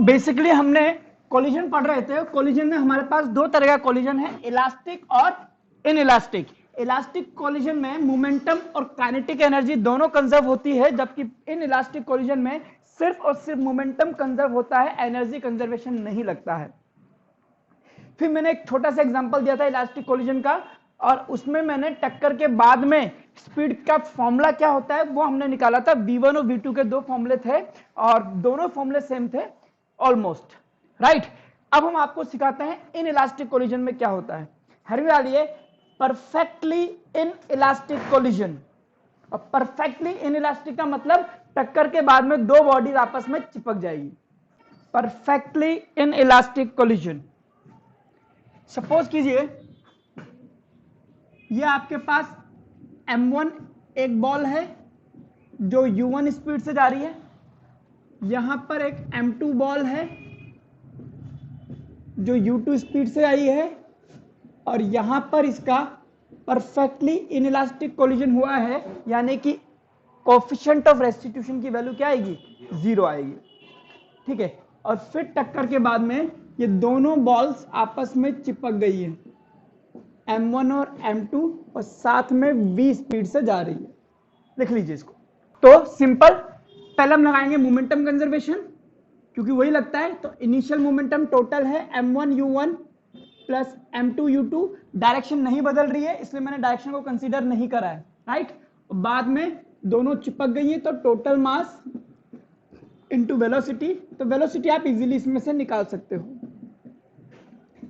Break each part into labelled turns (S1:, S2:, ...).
S1: Basically हमने collision पढ़ रहे थे। कोलिजन में हमारे पास दो तरह का कोलिजन है, इलास्टिक और इनइलास्टिक। इलास्टिक कोलिजन में मोमेंटम और काइनेटिक एनर्जी दोनों कंजर्व होती है, जबकि इनइलास्टिक कोलिजन में सिर्फ और सिर्फ मोमेंटम कंजर्व होता है, एनर्जी कंजर्वेशन नहीं लगता है। फिर मैंने एक छोटा सा एग्जांपल दिया था इलास्टिक कोलिजन का, और उसमें मैंने टक्कर के बाद में स्पीड का फॉर्मूला क्या होता है वो हमने निकाला था। V1 और V2 के दो फॉर्मूले थे और दोनों फॉर्मूले सेम थे ऑलमोस्ट, राइट। अब हम आपको सिखाते हैं इन इलास्टिक कोलिजन में क्या होता है। हर डालिए परफेक्टली इन इलास्टिक कोलिजन। और परफेक्टली इन इलास्टिक का मतलब टक्कर के बाद में दो बॉडीज आपस में चिपक जाएगी। Perfectly in elastic collision, suppose कीजिए ये आपके पास M1 एक बॉल है जो U1 स्पीड से जा रही है, यहां पर एक M2 बॉल है जो U2 स्पीड से आई है, और यहां पर इसका परफेक्टली इनइलास्टिक कोलिजन हुआ है, यानी कि कोएफिशिएंट ऑफ रेस्टिट्यूशन की वैल्यू क्या आएगी, 0 आएगी, ठीक है। और फिर टक्कर के बाद में ये दोनों बॉल्स आपस में चिपक गई है, M1 और M2, और साथ में V स्पीड से जा रही है। लिख लीजिए इसको। तो सिंपल, पहले हम लगाएंगे मोमेंटम कंजर्वेशन, क्योंकि वही लगता है। तो इनिशियल मोमेंटम टोटल है M1 U1 plus M2 U2, direction नहीं बदल रही है इसलिए मैंने डायरेक्शन को कंसीडर नहीं करा है, राइट। बाद में दोनों चिपक गई है, तो टोटल मास इनटू वेलोसिटी, तो वेलोसिटी आप इजीली इसमें से निकाल सकते हो।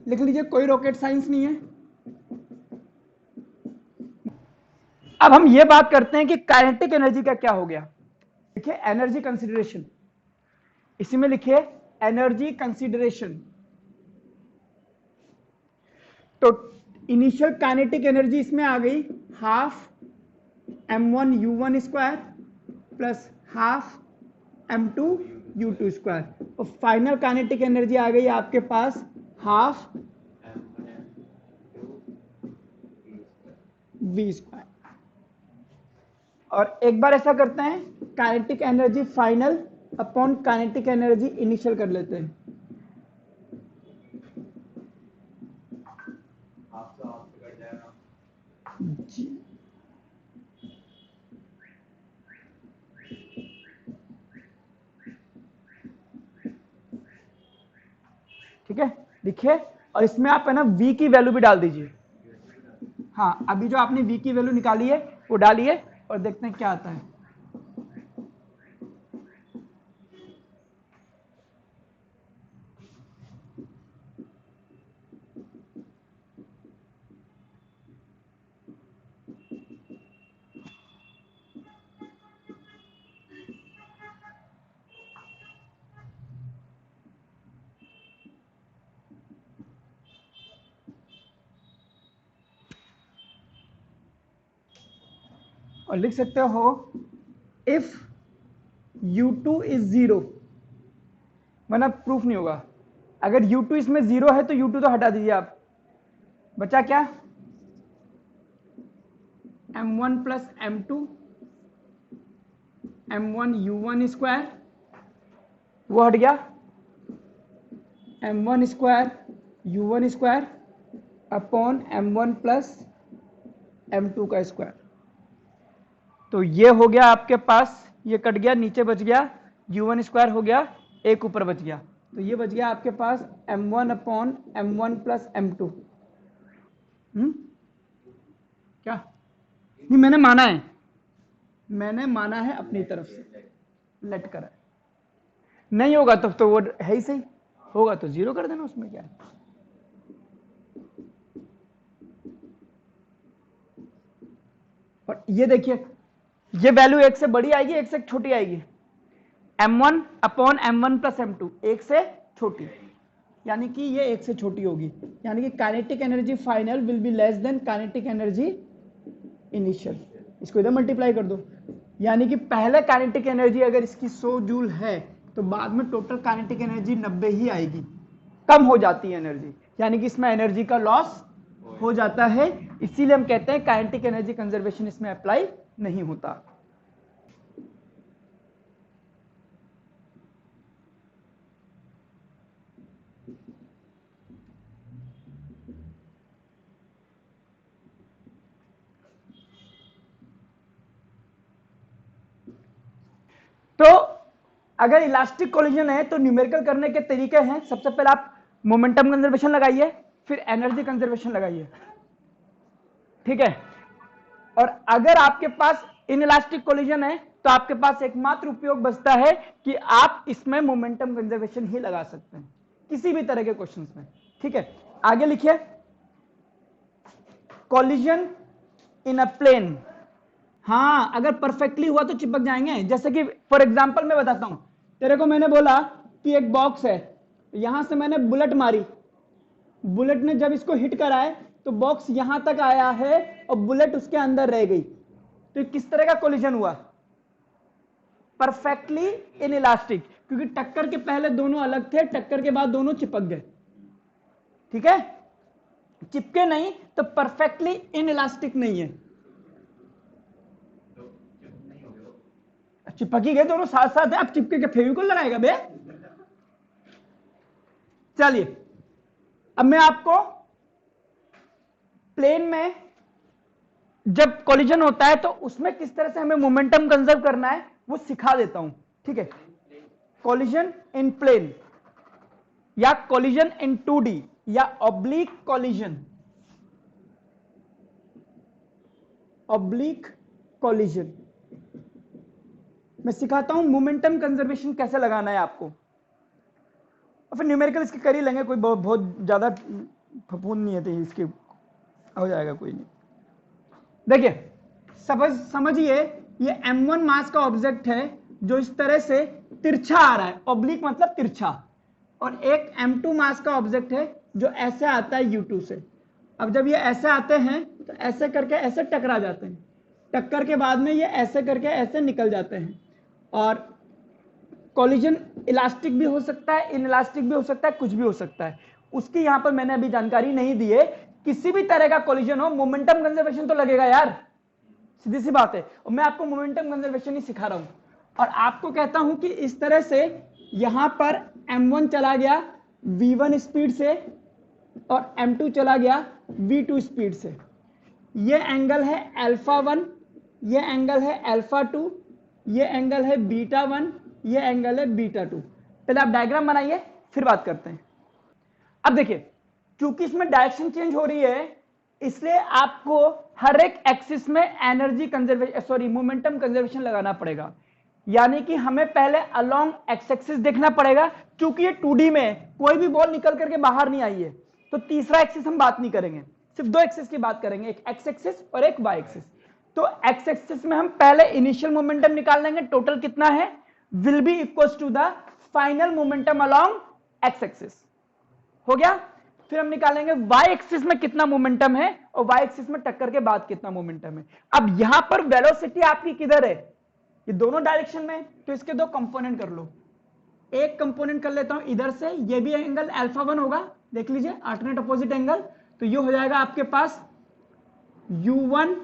S1: लिख लीजिए, कोई रॉकेट साइंस नहीं है। अब हम ये बात करते हैं कि काइनेटिक एनर्जी का क्या हो गया। देखिए एनर्जी कंसीडरेशन, इसी में लिखिए एनर्जी कंसीडरेशन। तो इनिशियल काइनेटिक एनर्जी इसमें आ गई half M1 U1 square plus half M2 U2 square, और फाइनल काइनेटिक एनर्जी आ गई आपके पास हाफ V स्क्वायर। और एक बार ऐसा करते हैं, kinetic energy final upon kinetic energy initial कर लेते हैं। ठीक है, लिखिए, और इसमें आप है ना V की वैल्यू भी डाल दीजिए। हाँ, अभी जो आपने V की वैल्यू निकाली है वो डालिए और देखते हैं क्या आता है। और लिख सकते हो इफ U2 इज 0, वरना प्रूफ नहीं होगा। अगर U2 इसमें 0 है तो U2 तो हटा दीजिए आप, बचा क्या M1 plus M2 M1 U1 square, वो हट गया, M1 square U1 square upon M1 plus M2 का स्क्वायर। तो ये हो गया आपके पास, ये कट गया, नीचे बच गया U1 स्क्वायर हो गया, एक ऊपर बच गया, तो ये बच गया आपके पास M1 upon M1 plus M2। क्या नहीं, मैंने माना है अपनी तरफ से, लेट करा। नहीं होगा तब तो वो है ही सही, होगा तो 0 कर देना, उसमें क्या है। और ये देखिए, ये वैल्यू 1 से बड़ी आएगी, 1 से छोटी आएगी। M1 upon M1 plus M2, 1 से छोटी, यानी कि ये 1 से छोटी होगी, यानी कि kinetic energy final will be less than kinetic energy initial. इसको इधर मल्टीप्लाई कर दो, यानी कि पहले काइनेटिक एनर्जी अगर इसकी 100 जूल है तो बाद में टोटल काइनेटिक एनर्जी 90 ही आएगी, कम हो जाती है एनर्जी, यानी कि इसमें एनर्जी का लॉस हो जाता है। इसीलिए हम कहते हैं काइनेटिक एनर्जी कंजर्वेशन इसमें अप्लाई नहीं होता। तो अगर इलास्टिक कोलिजन है तो न्यूमेरिकल करने के तरीके हैं, सबसे पहले आप मोमेंटम कंजर्वेशन लगाइए, फिर एनर्जी कंजर्वेशन लगाइए, ठीक है। और अगर आपके पास इनइलास्टिक कोलिजन है तो आपके पास एकमात्र उपयोग बचता है कि आप इसमें मोमेंटम कंजर्वेशन ही लगा सकते हैं किसी भी तरह के क्वेश्चंस में, ठीक है। आगे लिखिए, कोलिजन इन अ प्लेन। हाँ, अगर परफेक्टली हुआ तो चिपक जाएंगे। जैसे कि फॉर एग्जांपल मैं बताता हूं, तेरे को मैंने बोला कि एक बॉक्स है, यहां से मैंने बुलेट मारी, बुलेट ने जब इसको हिट करा है तो बॉक्स यहां तक आया है और बुलेट उसके अंदर रह गई, तो किस तरह का कोलिजन हुआ? परफेक्टली इनइलास्टिक, क्योंकि टक्कर के पहले दोनों अलग थे, टक्कर के बाद दोनों चिपक गए, ठीक है। चिपके नहीं तो परफेक्टली इनइलास्टिक नहीं है, चिपक ही गए दोनों साथ साथ है, अब चिपके के फेविकोल लगाएगा बे। चलिए अब मैं आपको प्लेन में जब कोलिजन होता है तो उसमें किस तरह से हमें मोमेंटम कंजर्व करना है वो सिखा देता हूं, ठीक है। कोलिजन इन प्लेन या कोलिजन इन 2D या ऑब्लिक कोलिजन, ऑब्लिक कोलिजन मैं सिखाता हूं मोमेंटम कंजर्वेशन कैसे लगाना है आपको, और फिर न्यूमेरिकल इसके कर ही लेंगे, कोई बहुत ज्यादा फफूंद नहीं है तो इसके हो जाएगा, कोई नहीं। देखिए समझिए ये m1 मास का ऑब्जेक्ट है जो इस तरह से तिरछा आ रहा है, ऑब्लिक मतलब तिरछा, और एक m2 मास का ऑब्जेक्ट है जो ऐसे आता है u2 से। अब जब ये ऐसे आते हैं तो ऐसे करके ऐसे टकरा जाते हैं, टक्कर के बाद में ये ऐसे करके ऐसे निकल जाते हैं, और कोलिजन इलास्टिक भी हो सकता है, इनइलास्टिक भी हो सकता है, कुछ भी हो सकता है, उसकी यहां पर मैंने अभी जानकारी नहीं दी है। किसी भी तरह का कोलिजन हो मोमेंटम कंजर्वेशन तो लगेगा यार, सीधी सी बात है, और मैं आपको मोमेंटम कंजर्वेशन ही सिखा रहा हूं, और आपको कहता हूं कि इस तरह से यहां पर m1 चला गया v1 स्पीड से और m2 चला गया v2 स्पीड से, ये एंगल है अल्फा 1, ये एंगल है अल्फा 2, ये एंगल है बीटा 1, ये एंगल है बीटा 2। पहले आप डायग्राम बनाइए फिर बात करते हैं। अब देखिए क्योंकि इसमें डायरेक्शन चेंज हो रही है इसलिए आपको हर एक एक्सिस में energy conservation sorry momentum conservation लगाना पड़ेगा, यानी कि हमें पहले अलोंग एक्स एक्सिस देखना पड़ेगा, क्योंकि ये 2D में कोई भी बॉल निकल करके बाहर नहीं आई है, तो तीसरा एक्सिस हम बात नहीं करेंगे, सिर्फ दो एक्सिस की बात करेंगे, एक एक्स एक्सिस और एक वाई एक्सिस। तो एक्स एक्सिस में हम पहले इनिशियल मोमेंटम निकाल लेंगे, टोटल कितना है, will be equal to the final momentum along X axis, हो गया। फिर हम निकालेंगे वाई एक्सिस में कितना मोमेंटम है और वाई एक्सिस में टक्कर के बाद कितना मोमेंटम है। अब यहां पर वेलोसिटी आपकी किधर है, ये दोनों डायरेक्शन में, तो इसके दो कंपोनेंट कर लो, एक कंपोनेंट कर लेता हूं इधर से, ये भी एंगल अल्फा 1 होगा, देख लीजिए अल्टरनेट अपोजिट एंगल, तो ये हो जाएगा आपके पास u1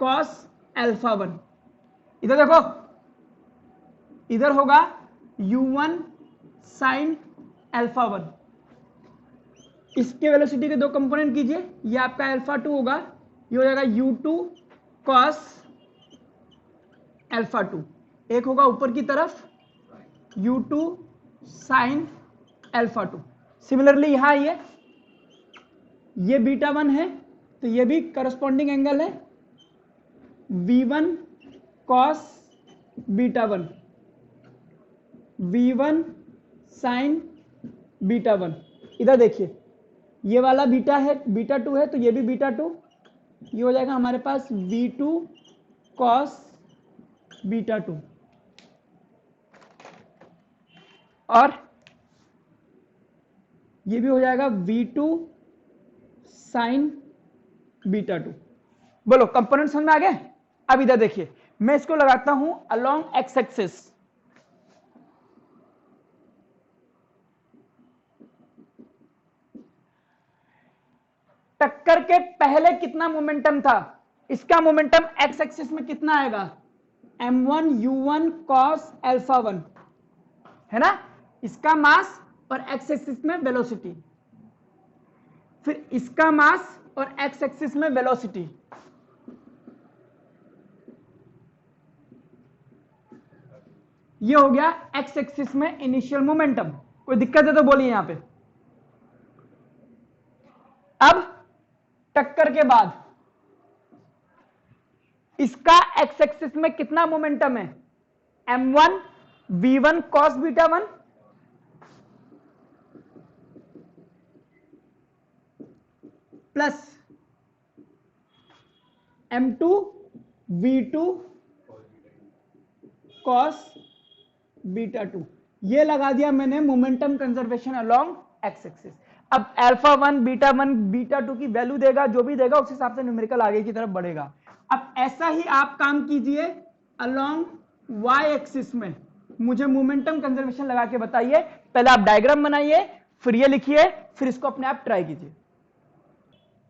S1: cos अल्फा 1, इधर देखो इधर होगा u1 sin अल्फा 1, इसके वेलोसिटी के दो कंपोनेंट कीजिए, ये आपका अल्फा 2 होगा, ये हो जाएगा u2 cos अल्फा 2, एक होगा ऊपर की तरफ u2 sin अल्फा 2। सिमिलरली यहां आइए, ये बीटा 1 है तो ये भी करस्पॉन्डिंग एंगल है v1 cos beta 1, v1 sin beta 1। इधर देखिए ये वाला बीटा है, बीटा 2 है तो ये भी बीटा 2, ये हो जाएगा हमारे पास v2 cos बीटा 2, और ये भी हो जाएगा v2 sin बीटा 2। बोलो कंपोनेंट समझ में आ गए। अब इधर देखिए मैं इसको लगाता हूं अलोंग एक्स एक्सिस, टक्कर के पहले कितना मोमेंटम था, इसका मोमेंटम एक्स एक्सिस में कितना आएगा, m1 u1 cos अल्फा 1 है ना, इसका मास और एक्स एक्सिस में वेलोसिटी, फिर इसका मास और एक्स एक्सिस में वेलोसिटी, ये हो गया एक्स एक्सिस में इनिशियल मोमेंटम। कोई दिक्कत है तो बोलिए यहां पे। अब टक्कर के बाद इसका एक्स एक्सिस में कितना मोमेंटम है, m1 v1 cos beta 1 plus m2 v2 cos beta 2। ये लगा दिया मैंने momentum conservation along X axis. अब अल्फा 1 बीटा 1 बीटा 2 की वैल्यू देगा, जो भी देगा उस हिसाब से न्यूमेरिकल आगे की तरफ बढ़ेगा। अब ऐसा ही आप काम कीजिए अलोंग वाई एक्सिस में। मुझे मोमेंटम कंजर्वेशन लगा के बताइए। पहले आप डायग्राम बनाइए, फिर ये लिखिए, फिर इसको अपने आप ट्राई कीजिए।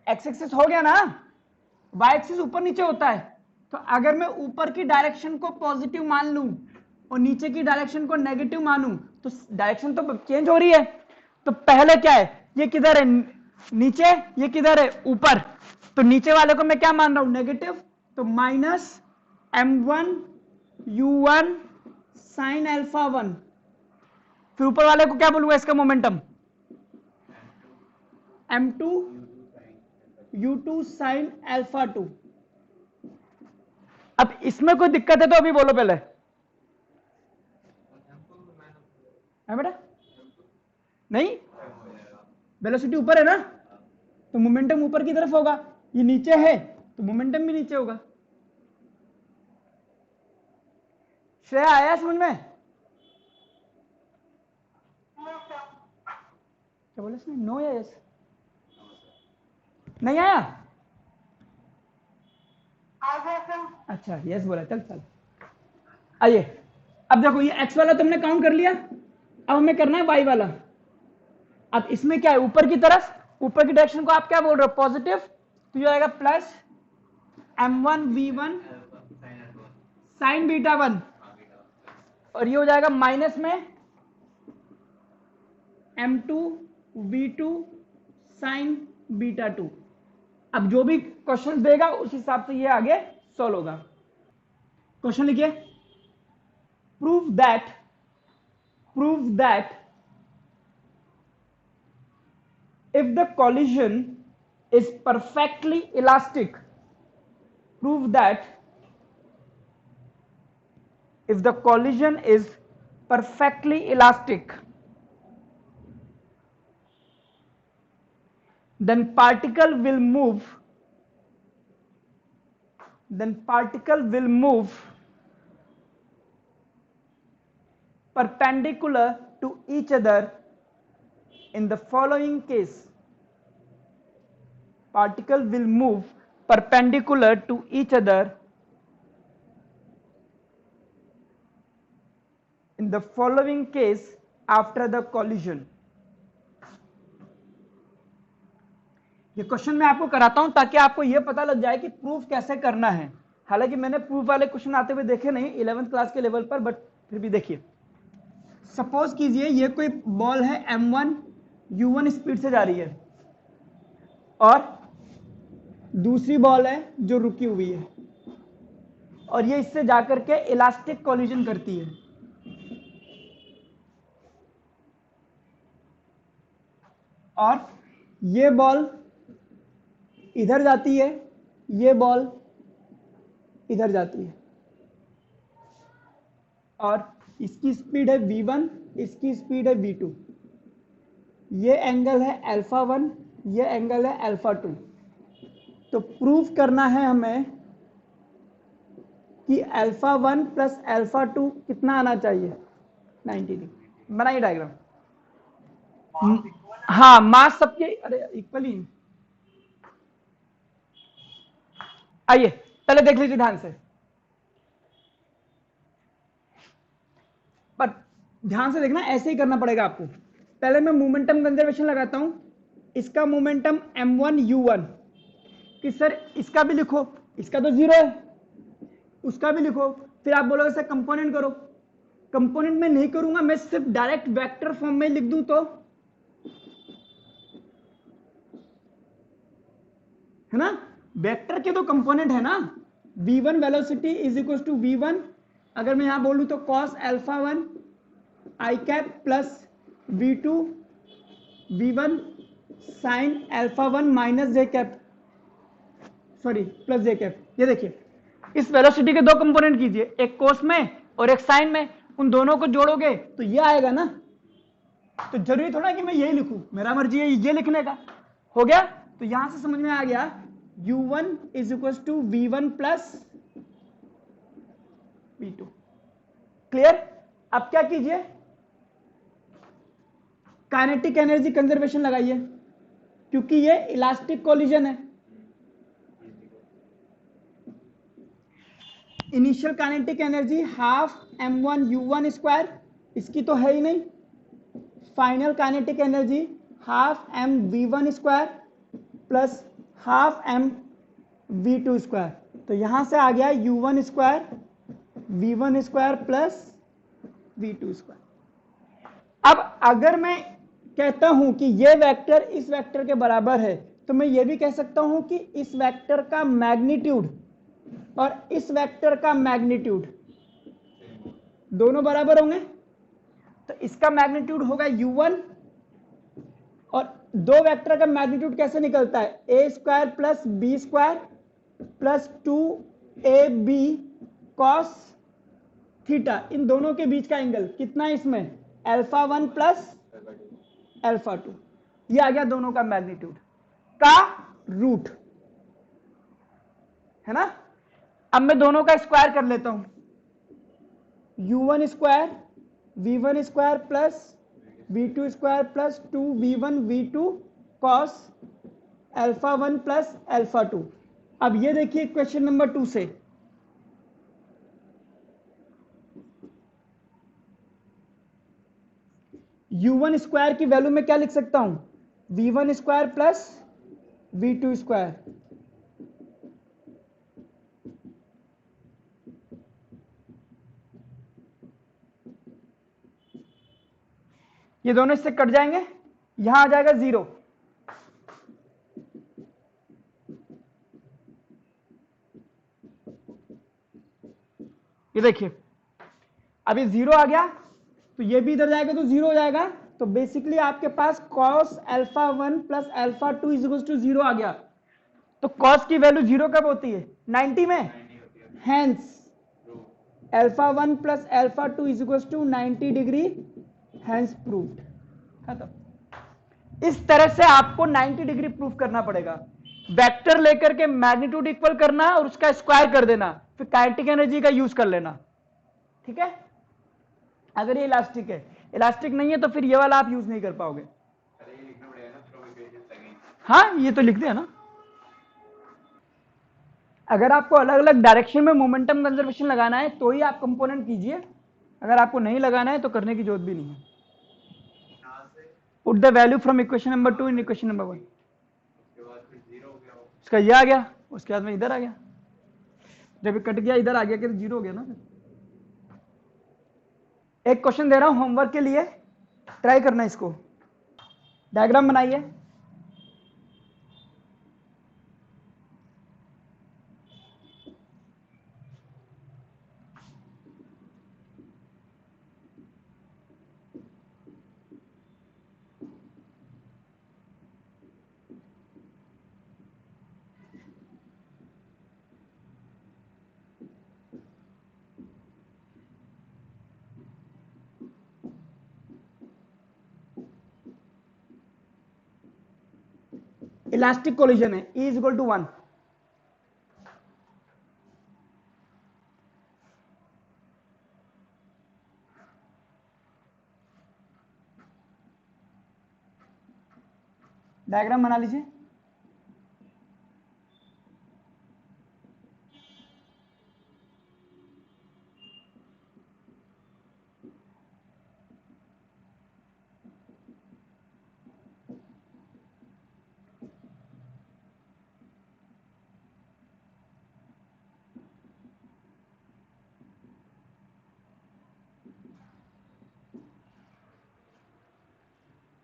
S1: एक्स एक्सिस हो गया ना, वाई एक्सिस ऊपर नीचे होता है। तो अगर मैं ऊपर की डायरेक्शन को पॉजिटिव मान लूं और नीचे की डायरेक्शन को नेगेटिव मानूं तो डायरेक्शन तो चेंज हो रही है। तो पहले क्या है, ये किधर है नीचे, ये किधर है ऊपर। तो नीचे वाले को मैं क्या मान रहा हूं, नेगेटिव। तो minus m1 u1 sign alpha 1। फिर ऊपर वाले को क्या बोलूंगा इसका momentum, m2 u2 sine alpha 2। अब इसमें कोई दिक्कत है तो अभी बोलो पहले, है बेटा? नहीं, वेलोसिटी ऊपर है ना, तो मोमेंटम ऊपर की तरफ होगा। ये नीचे है तो मोमेंटम भी नीचे होगा। श्रेया आया समझ में? क्या बोले इसने, नो या यस? नहीं आया? अच्छा यस बोला, चल चल आइए। अब देखो ये एक्स वाला तुमने काउंट कर लिया, अब हमें करना है वाई वाला। अब इसमें क्या है, ऊपर की तरफ, ऊपर की डायरेक्शन को आप क्या बोल रहे हो, पॉजिटिव। तो ये आएगा plus m1 v1 sign beta 1, और ये हो जाएगा माइनस में m2 v2 साइन बीटा 2। अब जो भी क्वेश्चन देगा उस हिसाब से ये आगे सॉल्व होगा। क्वेश्चन लिखिए, prove that if the collision is perfectly elastic, prove that if the collision is perfectly elastic, then particle will move perpendicular to each other in the following case. Particle will move perpendicular to each other in the following case after the collision. ये question मैं आपको कराता हूं ताकि आपको ये पता लग जाए कि प्रूफ कैसे करना है। हालांकि मैंने प्रूफ वाले क्वेश्चन आते हुए देखे नहीं 11th क्लास के लेवल पर, बट फिर भी देखिए। सपोज कीजिए ये कोई बॉल है m1 u1 स्पीड से जा रही है और दूसरी बॉल है जो रुकी हुई है, और ये इससे जाकर के इलास्टिक कोलिजन करती है। और ये बॉल इधर जाती है, ये बॉल इधर जाती है, और इसकी स्पीड है v1, इसकी स्पीड है v2। ये एंगल है अल्फा 1, ये एंगल है अल्फा 2। तो प्रूफ करना है हमें कि अल्फा 1 प्लस अल्फा 2 कितना आना चाहिए, 90 डिग्री। बनाइए डायग्राम। हाँ मास सबके अरे इक्वली। आइए पहले देख लीजिए ध्यान से, पर ध्यान से देखना, ऐसे ही करना पड़ेगा आपको। पहले मैं मोमेंटम कंजर्वेशन लगाता हूं। इसका मोमेंटम m1 u1 कि सर इसका भी लिखो, इसका तो 0 है, उसका भी लिखो। फिर आप बोलोगे सर कंपोनेंट करो। कंपोनेंट में नहीं करूंगा, मैं सिर्फ डायरेक्ट वेक्टर फॉर्म में लिख दूं तो, है ना, वेक्टर के तो कंपोनेंट है ना। v1 velocity is equal to v1 अगर मैं यहां बोलूं तो cos alpha 1 I cap plus V2 V1 sine alpha 1 minus J cap, sorry plus J cap. ये देखिए इस वेलोसिटी के दो कंपोनेंट कीजिए, एक कोस में और एक साइन में, उन दोनों को जोड़ोगे तो ये आएगा ना। तो जरूरी थोड़ा कि मैं यही लिखूं, मेरा मर्जी है ये लिखने का। हो गया, तो यहां से समझ में आ गया u1 is equal to v1 plus v2। Clear? अब क्या कीजिए, काइनेटिक एनर्जी कंजर्वेशन लगाइए, क्योंकि ये इलास्टिक कोलिजन है। Initial kinetic energy half m1 u1 square, इसकी तो है ही नहीं। Final kinetic energy half m v1 square plus half m v2 square. तो यहां से आ गया u1 square v1 square plus v2 square. अब अगर मैं कहता हूं कि ये वेक्टर इस वेक्टर के बराबर है, तो मैं ये भी कह सकता हूं कि इस वेक्टर का मैग्नीट्यूड और इस वेक्टर का मैग्नीट्यूड दोनों बराबर होंगे। तो इसका मैग्नीट्यूड होगा u1, और दो वेक्टर का मैग्नीट्यूड कैसे निकलता है, A square plus B square plus 2ab cos theta. इन दोनों के बीच का एंगल कितना है इसमें, अल्फा 1 प्लस अल्फा 2। ये आ गया दोनों का मैग्नीट्यूड का रूट, है ना। अब मैं दोनों का स्क्वायर कर लेता हूं, u1 square v1 square plus v2 square plus 2v1 v2 cos alpha 1 plus alpha 2। अब ये देखिए क्वेश्चन नंबर 2 से, u1 स्क्वायर की वैल्यू में क्या लिख सकता हूं, v1 square plus v2 square. ये दोनों इससे कट जाएंगे, यहां आ जाएगा 0। ये देखिए अभी 0 आ गया, तो ये भी इधर जाएगा तो 0 हो जाएगा। तो बेसिकली आपके पास cos alpha 1 plus alpha 2 is equal to 0 आ गया। तो cos की वैल्यू 0 कब होती है, 90 में। Hence alpha 1 plus alpha 2 is equal to 90 degree, hence proved. खत्म। इस तरह से आपको 90 डिग्री प्रूव करना पड़ेगा। वेक्टर लेकर के मैग्नीट्यूड इक्वल करना और उसका स्क्वायर कर देना, फिर काइनेटिक एनर्जी का यूज कर लेना। ठीक है, अगर ये इलास्टिक है, इलास्टिक नहीं है तो फिर ये वाला आप यूज नहीं कर पाओगे। हाँ ये तो लिख दिया ना। अगर आपको अलग अलग डायरेक्शन में मोमेंटम कंजर्वेशन लगाना है तो ही आप कंपोनेंट कीजिए, अगर आपको नहीं लगाना है तो करने की जरूरत भी नहीं है। Put the value from equation number 2 in equation number 1। उसका ये आ गया, उसके बाद में इधर आ गया, जब कट गया इधर आ गया कि 0 हो गया ना। एक क्वेश्चन दे रहा हूं होमवर्क के लिए, ट्राई करना इसको। डायग्राम बनाइए। इलास्टिक कोलिजन है, E is equal to 1। Diagram बना लीजिए।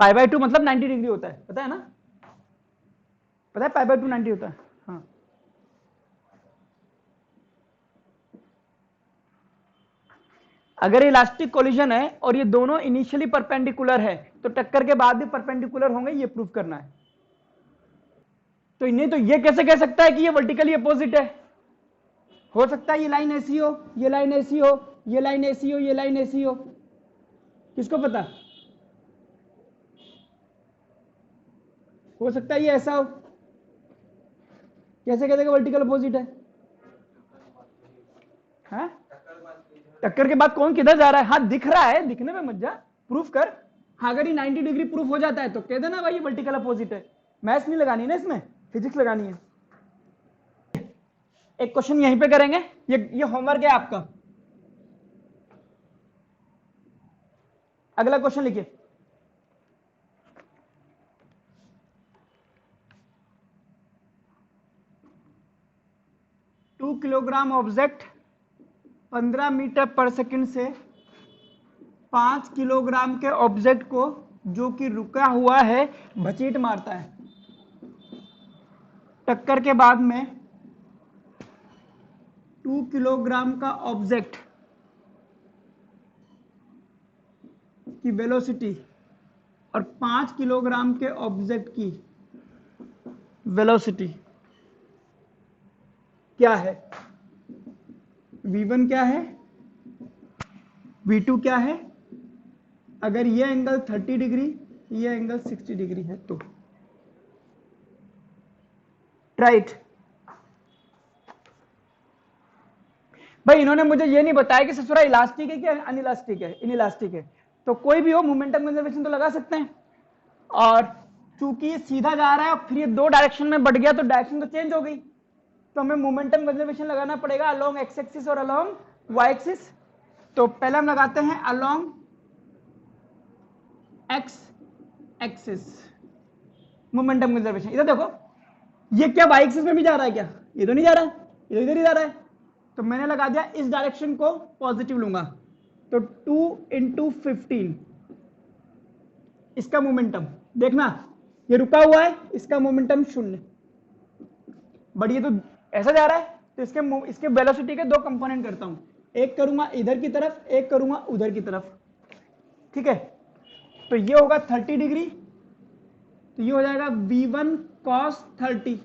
S1: पाई बाय 2 मतलब 90 डिग्री होता है, पता है ना, पता है पाई बाय 2 90 होता है। हाँ अगर इलास्टिक कोलिजन है और ये दोनों इनिशियली परपेंडिकुलर है तो टक्कर के बाद भी परपेंडिकुलर होंगे, ये प्रूव करना है। तो इन्हें तो ये कैसे कह सकता है कि ये वर्टिकली अपोजिट है? हो सकता है ये लाइन ऐसी हो, ये लाइन ऐसी हो, ये लाइन ऐसी हो, ये लाइन ऐसी हो, किसको पता? हो सकता है ये ऐसा हो, कैसे कह देगा वर्टिकल अपोजिट है? हाँ? टक्कर के बाद कौन किधर जा रहा है? हाँ दिख रहा है, दिखने में मत जा, प्रूफ कर। हाँ अगर ये 90 डिग्री प्रूफ हो जाता है तो कह देना भाई ये वर्टिकल अपोजिट है। मैथ्स नहीं लगानी ना इसमें, फिजिक्स लगानी है। एक क्वेश्चन यहीं पे करेंगे, ये होमवर्क है आपका। अगला क्वेश्चन लिखिए। टू किलोग्राम ऑब्जेक्ट 15 मीटर पर सेकंड से 5 किलोग्राम के ऑब्जेक्ट को जो कि रुका हुआ है भचीट मारता है। टक्कर के बाद में 2 किलोग्राम का ऑब्जेक्ट की वेलोसिटी और 5 किलोग्राम के ऑब्जेक्ट की वेलोसिटी क्या है? v1 क्या है, v2 क्या है? अगर ये एंगल 30 डिग्री, ये एंगल 60 डिग्री है तो राइट। भाई इन्होंने मुझे ये नहीं बताया कि ससुरा इलास्टिक है कि अनइलास्टिक है, इनइलास्टिक है। तो कोई भी हो मोमेंटम कंजर्वेशन तो लगा सकते हैं। और चूंकि ये सीधा जा रहा है और फिर ये दो डायरेक्शन में बढ़ गया तो डायरेक्शन तो चेंज हो गई, तो हमें मोमेंटम कंजर्वेशन लगाना पड़ेगा अलोंग एक्स एक्सिस और अलोंग वाई एक्सिस। तो पहले हम लगाते हैं along X axis momentum conservation. इधर देखो, ये क्या वाई एक्सिस में भी जा रहा है क्या? ये तो नहीं जा रहा है, ये इधर ही जा रहा है। तो मैंने लगा दिया इस डायरेक्शन को पॉजिटिव लूंगा, तो 2 × 15 इसका मोमेंटम देखना, ये रुका हुआ है, इसका मोमेंटम 0। बट ये तो ऐसा जा रहा है, तो इसके वेलोसिटी के दो कंपोनेंट करता हूं, एक करूंगा इधर की तरफ, एक करूंगा उधर की तरफ। ठीक है, तो ये होगा 30 डिग्री, तो ये हो जाएगा v1 cos 30,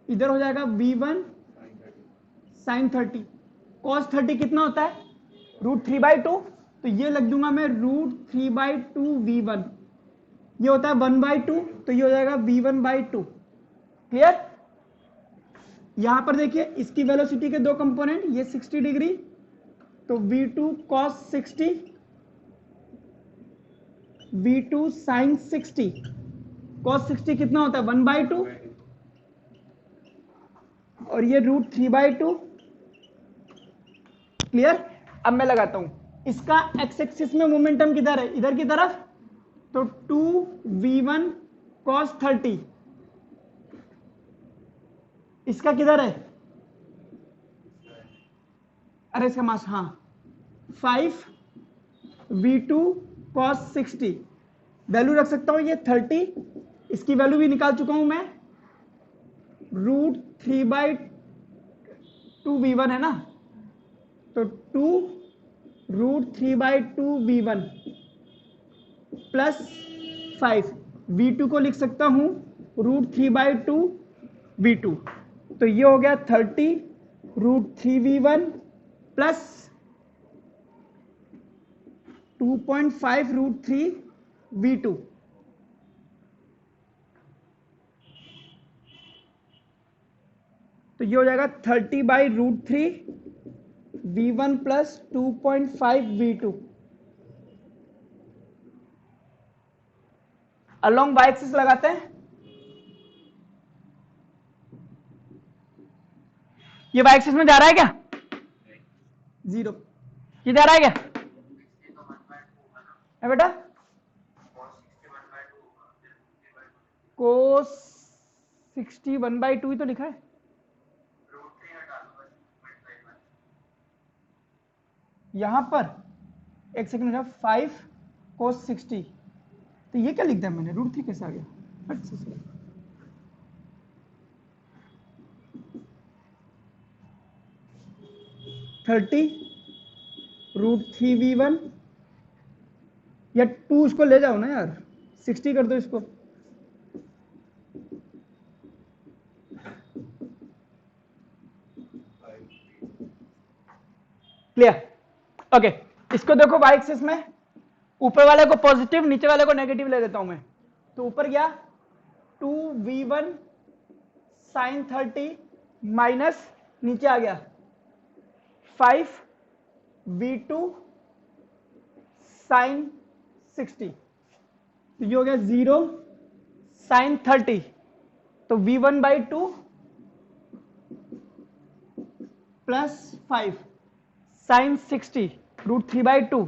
S1: इधर हो जाएगा v1 sin 30। cos 30 कितना होता है? √3/2, तो ये लग दूंगा मैं √3/2 v1। ये होता है 1/2, तो ये हो जाएगा v1/2। क्लियर? यहां पर देखिए इसकी वेलोसिटी के दो कंपोनेंट, ये 60 डिग्री, तो v2 cos 60, v2 sin 60। cos 60 कितना होता है? 1/2, और ये √3/2। क्लियर? अब मैं लगाता हूं, इसका एक्स एक्सिस में मोमेंटम किधर है? इधर की तरफ, तो 2v1 cos 30। इसका किधर है? अरे इसका मास, हाँ 5v2 cos 60। वैल्यू रख सकता हूं ये 30, इसकी वैल्यू भी निकाल चुका हूं मैं, √3/2 v1 है ना, तो 2 √3/2 v1 प्लस 5, v2 को लिख सकता हूं √3/2 v2, तो ये हो गया 30 √3 v1 प्लस 2.5 √3 v2। तो ये हो जाएगा 30/√3 v1 plus 2.5 v2। Along Y axis लगाते हैं, ये वाई एक्सिस में जा रहा है क्या? 0। ये जा रहा है क्या है बेटा? cos 60 1/2 ही तो लिखा है। यहां पर एक सेकंड, 5 cos 60, तो ये क्या लिख दिया मैंने? √3 कैसे आ गया? 30 √3v1 या 2 उसको ले जाओ ना यार, 60 कर दो इसको। क्लियर? ओके, इसको देखो y एक्सिस में, ऊपर वाले को पॉजिटिव, नीचे वाले को नेगेटिव ले लेता हूं मैं। तो ऊपर गया 2v1 sin 30 माइनस नीचे आ गया 5v2 sin 60। तो ये हो गया 0 sin 30, तो v1/2 plus 5 sin 60 √3/2।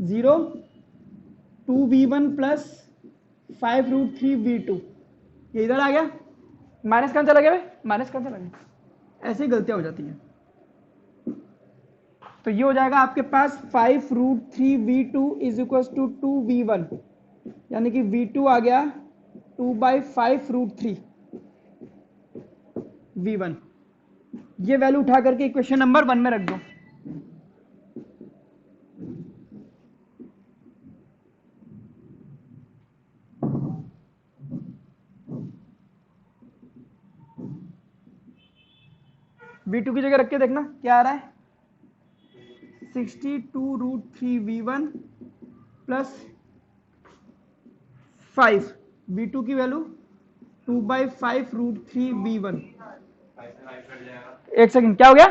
S1: 0 2v1 plus 5 √3v2, ये इधर आ गया। माइनस कहां चला गया भाई? माइनस कहां चला गया? ऐसी गलतियां हो जाती हैं। तो ये हो जाएगा आपके पास 5 √3v2 is equal to 2v1, यानी कि v2 आ गया 2/5 √3v1। ये वैल्यू उठा करके इक्वेशन नंबर 1 में रख दो। v2 की जगह रख के देखना क्या आ रहा है, 62 √3v1 प्लस 5, v2 की वैल्यू 2/5 √3v1। एक सेकंड, क्या हो गया?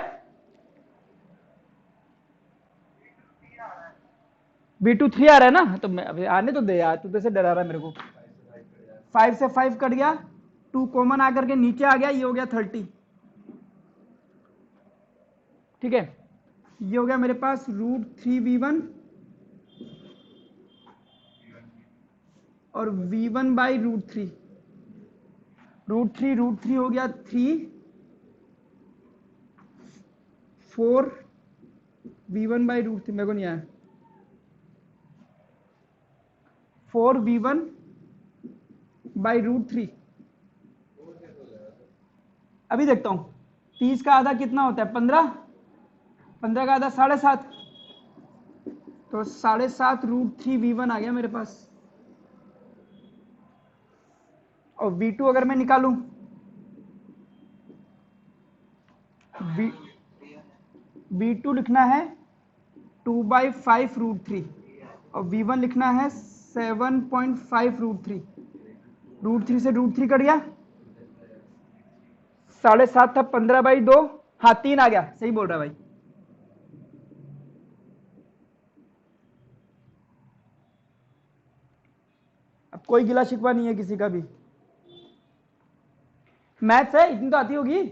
S1: v2 3 आ रहा है ना, तो मैं अभी आने तो दे यार, तू तो से डरा रहा है मेरे को। 5 से 5 कट गया, 2 कॉमन आकर के नीचे आ गया, ये हो गया 30। ठीक है, ये हो गया मेरे पास √3v1 और v1/√3। √3 हो गया 3, 4 v1/√3 मेरे को नहीं आया, 4 v1/√3। अभी देखता हूं 30 का आधा कितना होता है? 15, 15 का आधा 7.5, तो 7.5 √3v1 आ गया मेरे पास। और v2 अगर मैं निकालूं, v2 लिखना है 2/5 √3 और v1 लिखना है 7.5 √3। √3 से √3 कट गया, 7.5 था, 15/2, हाँ 3 आ गया, सही बोल रहा है भाई। अब कोई गिला शिकवा नहीं है किसी का भी। मैथ्स है, इतनी तो आती होगी।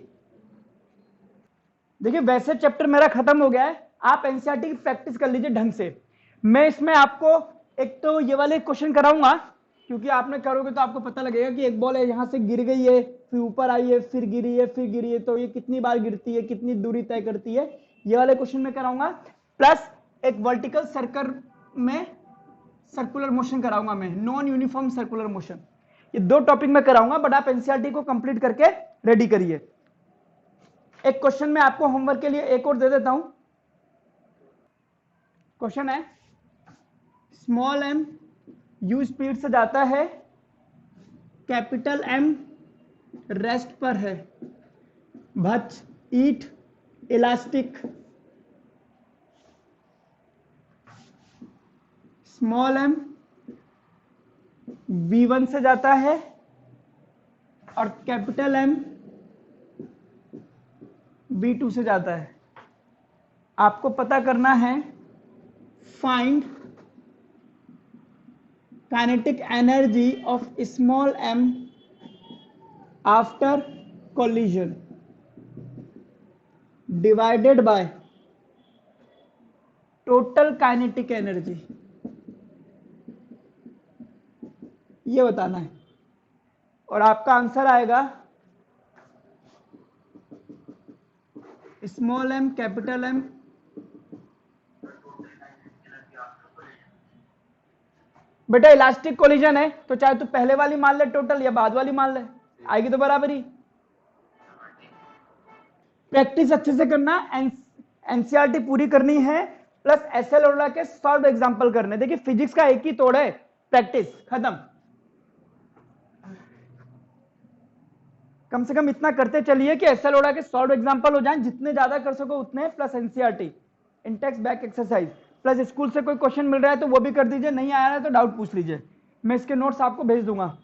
S1: देखिए वैसे चैप्टर मेरा खत्म हो गया है, आप एनसीईआरटी की प्रैक्टिस कर लीजिए ढंग से। मैं इसमें आपको एक तो ये वाले क्वेश्चन कराऊंगा, क्योंकि आपने करोगे तो आपको पता लगेगा कि एक बॉल है यहां से गिर गई है, फिर ऊपर आई है, फिर गिरी है, फिर गिरी है, तो ये कितनी बार गिरती है, कितनी दूरी तय करती है, ये वाले क्वेश्चन में कराऊंगा। प्लस एक वर्टिकल सर्कल में सर्कुलर मोशन कराऊंगा मैं, नॉन यूनिफॉर्म सर्कुलर मोशन। ये 2 टॉपिक में कराऊंगा, बट आप एनसीईआरटी को कंप्लीट करके रेडी करिए। एक क्वेश्चन मैं आपको होमवर्क के लिए एक और दे देता हूं। क्वेश्चन है, स्मॉल m u स्पीड से जाता है, कैपिटल M रेस्ट पर है, but eat elastic. Small m v1 से जाता है और कैपिटल M v2 से जाता है। आपको पता करना है find kinetic energy of small m after collision divided by total kinetic energy, ये बताना है। और आपका आंसर आएगा स्मॉल m कैपिटल M बेटा इलास्टिक कोलिजन है, तो चाहे तू पहले वाली मान ले टोटल या बाद वाली मान ले, आएगी तो बराबरी। प्रैक्टिस अच्छे से करना, एनसीईआरटी पूरी करनी है, प्लस एसएल अरोड़ा के सॉल्व एग्जांपल करने। देखिए फिजिक्स का एक ही तोड़ है, प्रैक्टिस, खत्म। कम से कम इतना करते चलिए कि एसएल अरोड़ा के सॉल्व एग्जांपल हो जाएं, जितने ज्यादा कर सको उतने, plus NCERT Intex back exercise, plus school से कोई क्वेश्चन मिल रहा है तो वो भी कर दीजिए, नहीं आया है तो डाउट पूछ लीजिए, मैं इसके नोट्स आपको भेज दूंगा।